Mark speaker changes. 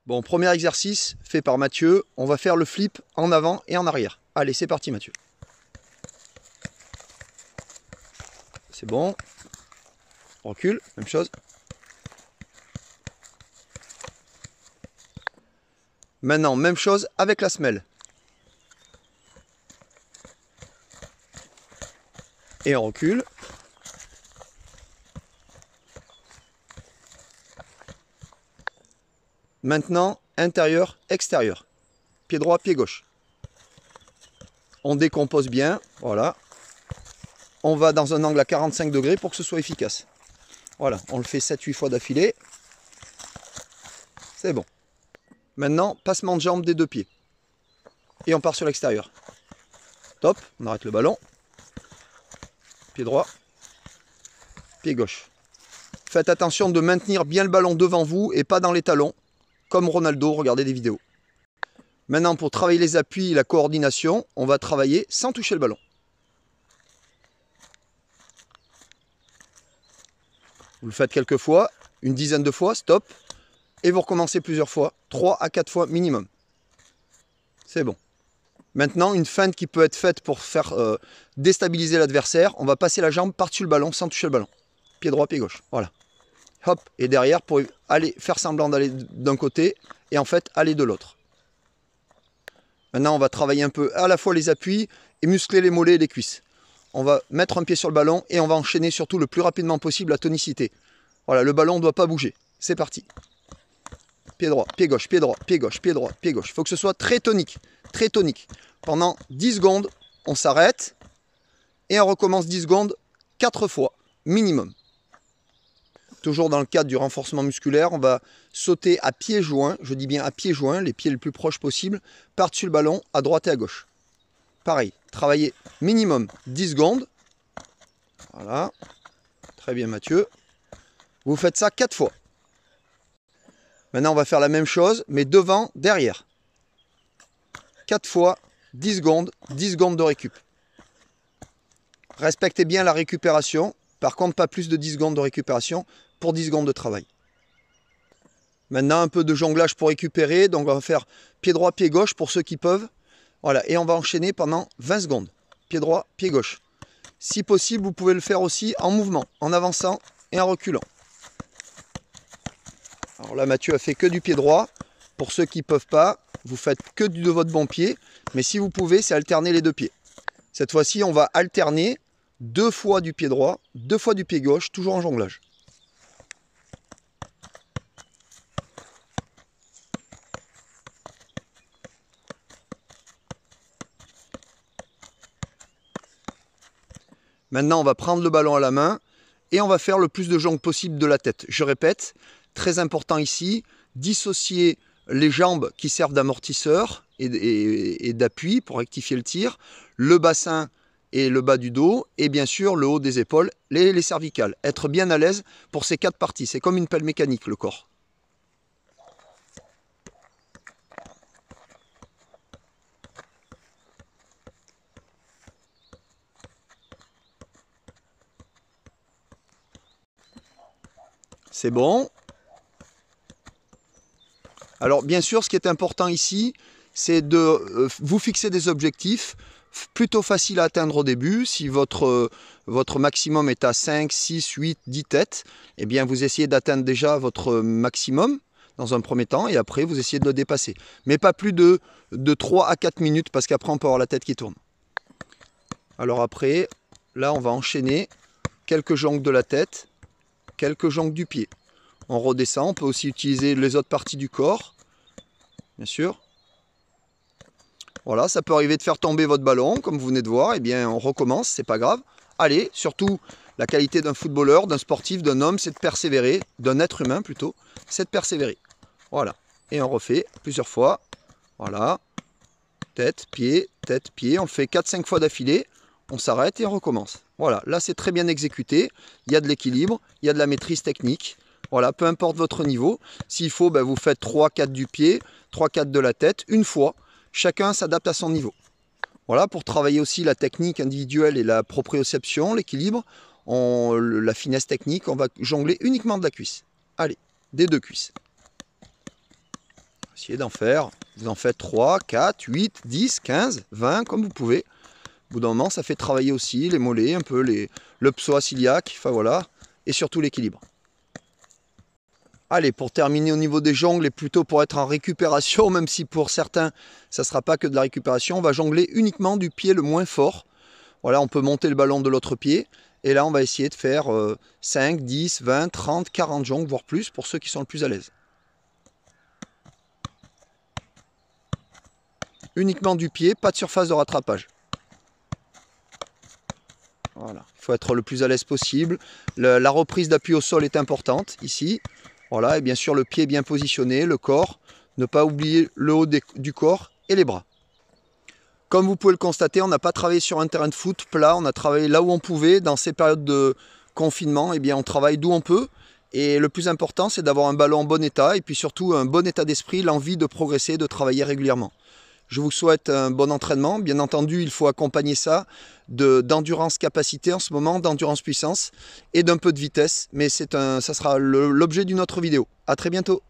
Speaker 1: Bon, premier exercice fait par Mathieu. On va faire le flip en avant et en arrière. Allez, c'est parti Mathieu. C'est bon. Recule, même chose. Maintenant, même chose avec la semelle. Et on recule. Maintenant, intérieur, extérieur. Pied droit, pied gauche. On décompose bien, voilà. On va dans un angle à 45 degrés pour que ce soit efficace. Voilà, on le fait 7-8 fois d'affilée. C'est bon. Maintenant, passement de jambe des deux pieds. Et on part sur l'extérieur. Top, on arrête le ballon. Pied droit, pied gauche. Faites attention de maintenir bien le ballon devant vous et pas dans les talons. Comme Ronaldo, regardez des vidéos. Maintenant, pour travailler les appuis et la coordination, on va travailler sans toucher le ballon. Vous le faites quelques fois, une dizaine de fois, stop. Et vous recommencez plusieurs fois, 3 à 4 fois minimum. C'est bon. Maintenant, une feinte qui peut être faite pour faire déstabiliser l'adversaire, on va passer la jambe par-dessus le ballon sans toucher le ballon. Pied droit, pied gauche, voilà. Hop, et derrière pour aller faire semblant d'aller d'un côté et en fait aller de l'autre. Maintenant, on va travailler un peu à la fois les appuis et muscler les mollets et les cuisses. On va mettre un pied sur le ballon et on va enchaîner surtout le plus rapidement possible la tonicité. Voilà, le ballon ne doit pas bouger. C'est parti. Pied droit, pied gauche, pied droit, pied gauche, pied droit, pied gauche. Il faut que ce soit très tonique, très tonique. Pendant 10 secondes, on s'arrête et on recommence 10 secondes 4 fois minimum. Toujours dans le cadre du renforcement musculaire, on va sauter à pieds joints, je dis bien à pieds joints, les pieds les plus proches possibles, par-dessus le ballon, à droite et à gauche. Pareil, travaillez minimum 10 secondes. Voilà, très bien Mathieu. Vous faites ça 4 fois. Maintenant, on va faire la même chose, mais devant, derrière. 4 fois, 10 secondes de récup. Respectez bien la récupération. Par contre, pas plus de 10 secondes de récupération pour 10 secondes de travail. Maintenant, un peu de jonglage pour récupérer. Donc, on va faire pied droit, pied gauche pour ceux qui peuvent. Voilà, et on va enchaîner pendant 20 secondes. Pied droit, pied gauche. Si possible, vous pouvez le faire aussi en mouvement, en avançant et en reculant. Alors là, Mathieu a fait que du pied droit. Pour ceux qui ne peuvent pas, vous faites que de votre bon pied. Mais si vous pouvez, c'est alterner les deux pieds. Cette fois-ci, on va alterner 2 fois du pied droit, 2 fois du pied gauche, toujours en jonglage. Maintenant, on va prendre le ballon à la main et on va faire le plus de jongles possible de la tête. Je répète, très important ici, dissocier les jambes qui servent d'amortisseur et d'appui pour rectifier le tir, le bassin et le bas du dos, et bien sûr le haut des épaules, les cervicales. Être bien à l'aise pour ces 4 parties. C'est comme une pelle mécanique, le corps. C'est bon. Alors bien sûr, ce qui est important ici, c'est de vous fixer des objectifs plutôt faciles à atteindre au début. Si votre maximum est à 5, 6, 8, 10 têtes, eh bien vous essayez d'atteindre déjà votre maximum dans un premier temps et après vous essayez de le dépasser. Mais pas plus de 3 à 4 minutes parce qu'après on peut avoir la tête qui tourne. Alors après, là on va enchaîner quelques jongles de la tête, quelques jongles du pied. On redescend, on peut aussi utiliser les autres parties du corps, bien sûr. Voilà, ça peut arriver de faire tomber votre ballon, comme vous venez de voir, eh bien on recommence, c'est pas grave. Allez, surtout, la qualité d'un footballeur, d'un sportif, d'un homme, c'est de persévérer, d'un être humain plutôt, c'est de persévérer. Voilà, et on refait plusieurs fois, voilà, tête, pied, on le fait 4-5 fois d'affilée, on s'arrête et on recommence. Voilà, là c'est très bien exécuté, il y a de l'équilibre, il y a de la maîtrise technique. Voilà, peu importe votre niveau, s'il faut, ben, vous faites 3-4 du pied, 3-4 de la tête, une fois. Chacun s'adapte à son niveau. Voilà, pour travailler aussi la technique individuelle et la proprioception, l'équilibre, la finesse technique, on va jongler uniquement de la cuisse. Allez, des deux cuisses. essayez d'en faire. Vous en faites 3, 4, 8, 10, 15, 20, comme vous pouvez. Au bout d'un moment, ça fait travailler aussi les mollets, un peu le psoas iliaque, enfin voilà, et surtout l'équilibre. Allez, pour terminer au niveau des jongles, et plutôt pour être en récupération, même si pour certains, ça ne sera pas que de la récupération, on va jongler uniquement du pied le moins fort. Voilà, on peut monter le ballon de l'autre pied. Et là, on va essayer de faire 5, 10, 20, 30, 40 jongles, voire plus, pour ceux qui sont le plus à l'aise. Uniquement du pied, pas de surface de rattrapage. Voilà, il faut être le plus à l'aise possible. La reprise d'appui au sol est importante, ici. Voilà, et bien sûr, le pied bien positionné, le corps. Ne pas oublier le haut du corps et les bras. Comme vous pouvez le constater, on n'a pas travaillé sur un terrain de foot plat, on a travaillé là où on pouvait. Dans ces périodes de confinement, eh bien, on travaille d'où on peut. Et le plus important, c'est d'avoir un ballon en bon état et puis surtout un bon état d'esprit, l'envie de progresser, de travailler régulièrement. Je vous souhaite un bon entraînement. Bien entendu, il faut accompagner ça d'endurance capacité en ce moment, d'endurance puissance et d'un peu de vitesse. Mais ça sera l'objet d'une autre vidéo. À très bientôt.